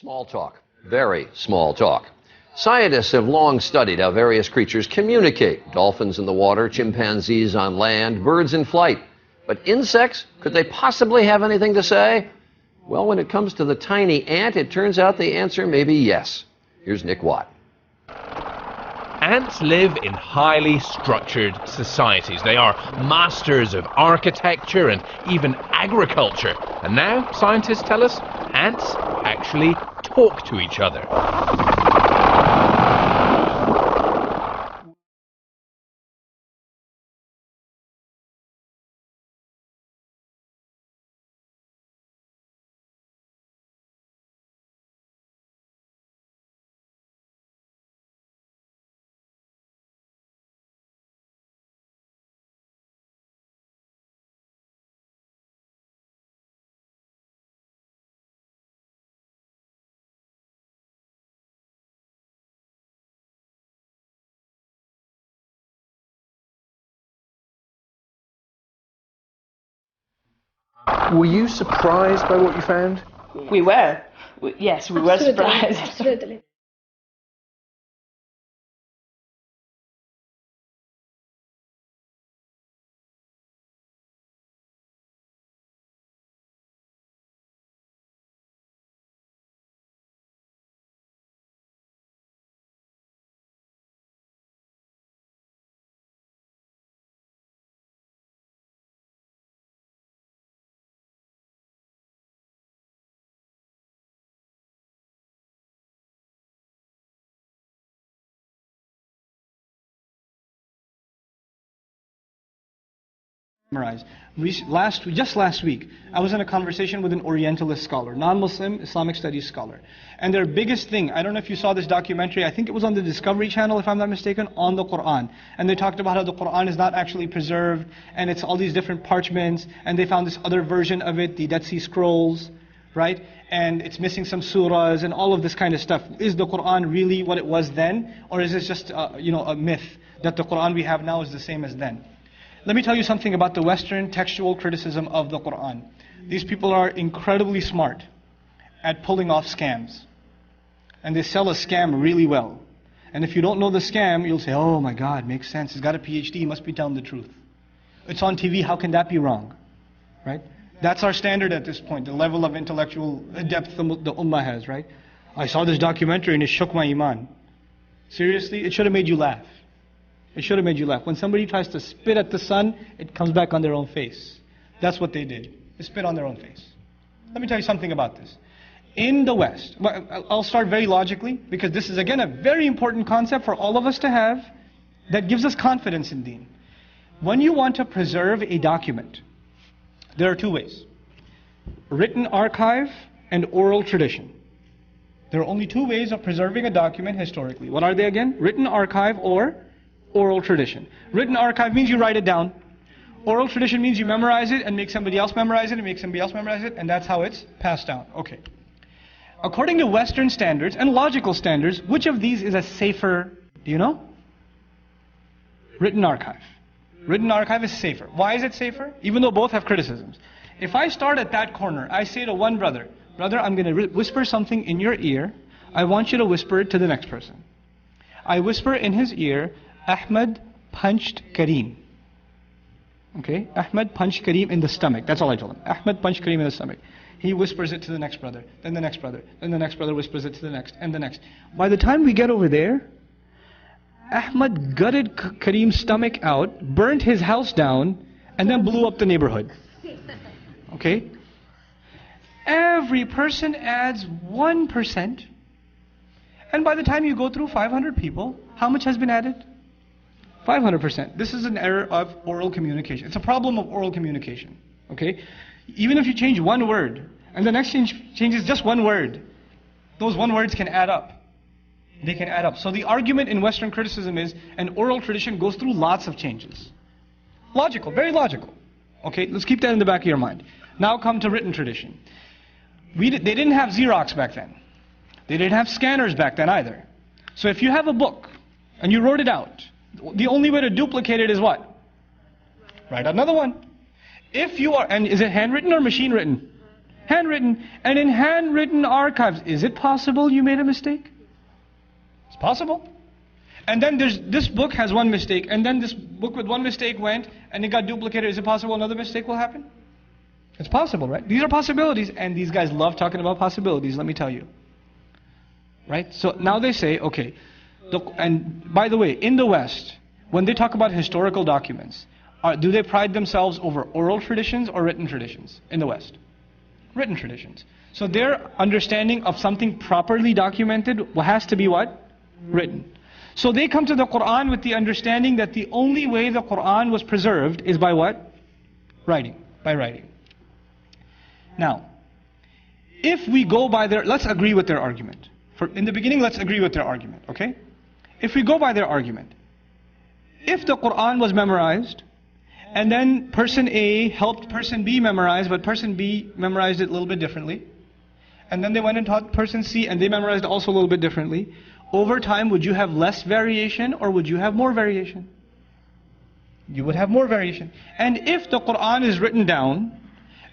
Small talk. Very small talk. Scientists have long studied how various creatures communicate. Dolphins in the water, chimpanzees on land, birds in flight. But insects, could they possibly have anything to say? Well, when it comes to the tiny ant, it turns out the answer may be yes. Here's Nick Watt. Ants live in highly structured societies. They are masters of architecture and even agriculture. And now, scientists tell us, ants actually talk to each other. Were you surprised by what you found? We were. Yes, we were surprised. Absolutely. Just last week, I was in a conversation with an Orientalist scholar, non-Muslim Islamic studies scholar. And their biggest thing, I don't know if you saw this documentary, I think it was on the Discovery Channel, if I'm not mistaken, on the Quran. And they talked about how the Quran is not actually preserved, and it's all these different parchments, and they found this other version of it, the Dead Sea Scrolls, right? And it's missing some surahs and all of this kind of stuff. Is the Quran really what it was then? Or is it just a myth that the Quran we have now is the same as then? Let me tell you something about the Western textual criticism of the Quran. These people are incredibly smart at pulling off scams. And they sell a scam really well. And if you don't know the scam, you'll say, oh my God, makes sense. He's got a PhD, he must be telling the truth. It's on TV, how can that be wrong? Right? That's our standard at this point, the level of intellectual depth the Ummah has, right? I saw this documentary and it shook my iman. Seriously, it should have made you laugh. It should have made you laugh. When somebody tries to spit at the sun, it comes back on their own face. That's what they did. They spit on their own face. Let me tell you something about this. In the West, I'll start very logically, because this is again a very important concept for all of us to have that gives us confidence in Deen. When you want to preserve a document, there are two ways. Written archive and oral tradition. There are only two ways of preserving a document historically. What are they again? Written archive or oral tradition. Written archive means you write it down. Oral tradition means you memorize it and make somebody else memorize it and make somebody else memorize it, and that's how it's passed down. Okay. According to Western standards and logical standards, which of these is a safer, do you know? Written archive. Written archive is safer. Why is it safer? Even though both have criticisms. If I start at that corner, I say to one brother, brother, I'm going to whisper something in your ear. I want you to whisper it to the next person. I whisper in his ear, Ahmed punched Kareem. Okay? Ahmed punched Kareem in the stomach. That's all I told him. Ahmed punched Kareem in the stomach. He whispers it to the next brother, then the next brother, then the next brother whispers it to the next, and the next. By the time we get over there, Ahmed gutted Kareem's stomach out, burnt his house down, and then blew up the neighborhood. Okay? Every person adds 1%. And by the time you go through 500 people, how much has been added? 500%. This is an error of oral communication. It's a problem of oral communication. Okay? Even if you change one word, and the next changes just one word, those one words can add up. They can add up. So the argument in Western criticism is an oral tradition goes through lots of changes. Logical, very logical. Okay, let's keep that in the back of your mind. Now come to written tradition. They didn't have Xerox back then. They didn't have scanners back then either. So if you have a book and you wrote it out, the only way to duplicate it is what? Write another one. If you are, and is it handwritten or machine written? Handwritten. And in handwritten archives, is it possible you made a mistake? It's possible. And then this book has one mistake, and then this book with one mistake went, and it got duplicated. Is it possible another mistake will happen? It's possible, right? These are possibilities, and these guys love talking about possibilities, let me tell you. Right? So now they say, okay, and by the way, in the West, when they talk about historical documents, do they pride themselves over oral traditions or written traditions in the West? Written traditions. So their understanding of something properly documented has to be what? Written. So they come to the Quran with the understanding that the only way the Quran was preserved is by what? Writing. By writing. Now, if we go by let's agree with their argument. In the beginning, let's agree with their argument, okay? If we go by their argument, if the Quran was memorized, and then person A helped person B memorize, but person B memorized it a little bit differently, and then they went and taught person C, and they memorized also a little bit differently, over time, would you have less variation, or would you have more variation? You would have more variation. And if the Quran is written down,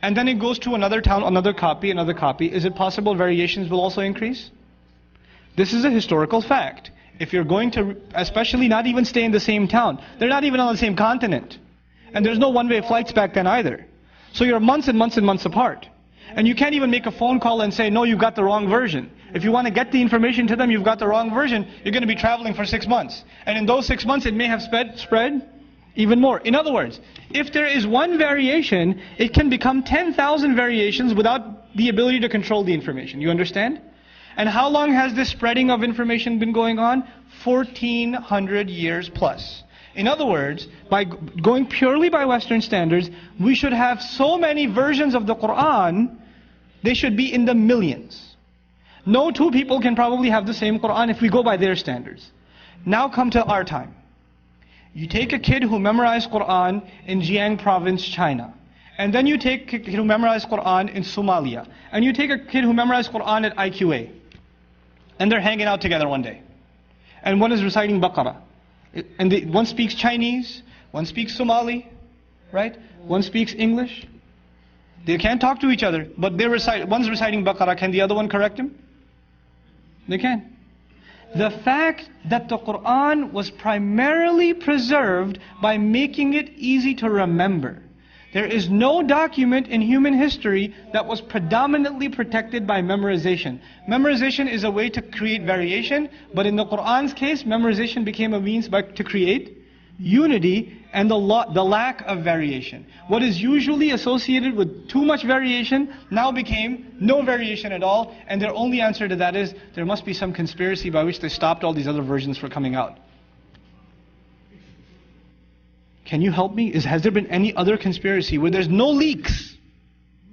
and then it goes to another town, another copy, is it possible variations will also increase? This is a historical fact. If you're going to, especially not even stay in the same town, they're not even on the same continent. And there's no one-way flights back then either. So you're months and months and months apart. And you can't even make a phone call and say, no, you got the wrong version. If you want to get the information to them, you've got the wrong version, you're going to be traveling for 6 months. And in those 6 months, it may have spread even more. In other words, if there is one variation, it can become 10,000 variations without the ability to control the information. You understand? And how long has this spreading of information been going on? 1400 years plus. In other words, by going purely by Western standards, we should have so many versions of the Quran, they should be in the millions. No two people can probably have the same Quran if we go by their standards. Now come to our time. You take a kid who memorized Quran in Jiang province, China. And then you take a kid who memorized Quran in Somalia. And you take a kid who memorized Quran at IQA. And they're hanging out together one day. And one is reciting Baqarah. And one speaks Chinese, one speaks Somali, right? One speaks English. They can't talk to each other, but one's reciting Baqarah. Can the other one correct him? They can. The fact that the Quran was primarily preserved by making it easy to remember. There is no document in human history that was predominantly protected by memorization. Memorization is a way to create variation, but in the Quran's case, memorization became a means to create unity and the lack of variation. What is usually associated with too much variation now became no variation at all, and their only answer to that is there must be some conspiracy by which they stopped all these other versions from coming out. Can you help me? Has there been any other conspiracy where there's no leaks?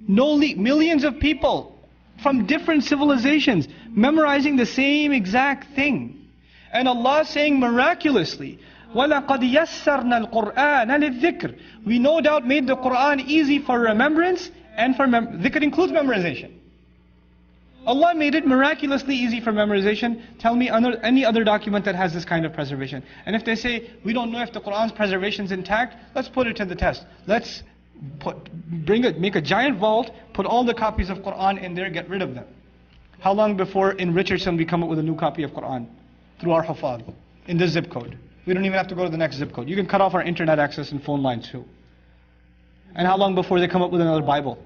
Millions of people from different civilizations memorizing the same exact thing. And Allah saying miraculously, وَلَقَدْ يَسَّرْنَا الْقُرْآنَ لِلذِّكْرِ. We no doubt made the Quran easy for remembrance, and for dhikr includes memorization. Allah made it miraculously easy for memorization. Tell me any other document that has this kind of preservation. And if they say, we don't know if the Quran's preservation is intact, let's put it to the test. Let's make a giant vault, put all the copies of Quran in there, get rid of them. How long before in Richardson we come up with a new copy of Quran? Through our hufad, in this zip code. We don't even have to go to the next zip code. You can cut off our internet access and phone lines too. And how long before they come up with another Bible?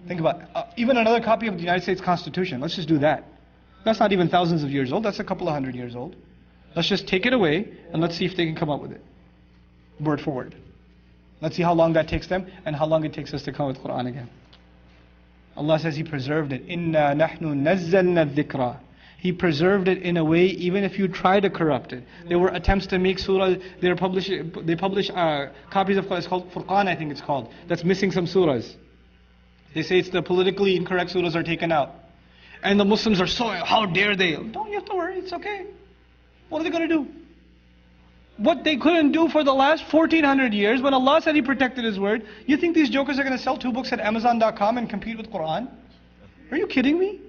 Think about it. Even another copy of the United States Constitution. Let's just do that. That's not even thousands of years old. That's a couple of hundred years old. Let's just take it away and let's see if they can come up with it. Word for word. Let's see how long that takes them and how long it takes us to come with Quran again. Allah says He preserved it. Inna nahnu nazzalna dhikra. He preserved it in a way, even if you try to corrupt it. There were attempts to make surah, they publish copies of Quran, it's called Furqan, I think it's called, that's missing some surahs. They say it's the politically incorrect surahs are taken out. And the Muslims are so, how dare they? Don't you have to worry, it's okay. What are they going to do? What they couldn't do for the last 1400 years, when Allah said He protected His word, you think these jokers are going to sell 2 books at Amazon.com and compete with Quran? Are you kidding me?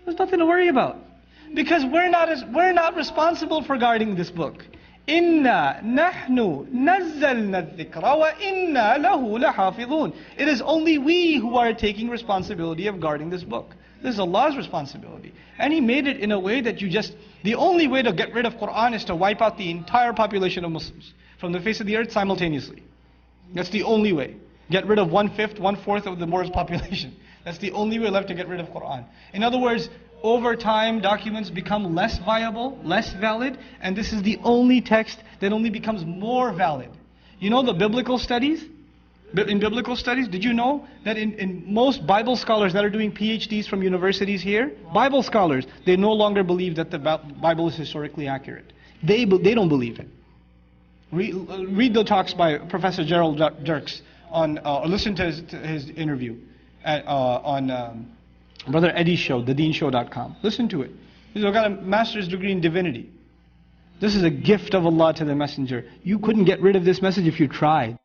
There's nothing to worry about. Because we're not responsible for guarding this book. إِنَّا نَحْنُ نَزَّلْنَا الذِّكْرَ وَإِنَّا لَهُ لَحَافِظُونَ. It is only we who are taking responsibility of guarding this book. This is Allah's responsibility. And He made it in a way that the only way to get rid of Quran is to wipe out the entire population of Muslims from the face of the earth simultaneously. That's the only way. Get rid of 1/5, 1/4 of the world's population. That's the only way left to get rid of Quran. In other words, over time, documents become less viable, less valid, and this is the only text that only becomes more valid. You know the biblical studies? In biblical studies, did you know that in most Bible scholars that are doing PhDs from universities here, Bible scholars, they no longer believe that the Bible is historically accurate. They don't believe it. Read the talks by Professor Gerald Dirks or listen to his interview on Brother Eddie's show, thedeenshow.com. Listen to it. He's got a master's degree in divinity. This is a gift of Allah to the messenger. You couldn't get rid of this message if you tried.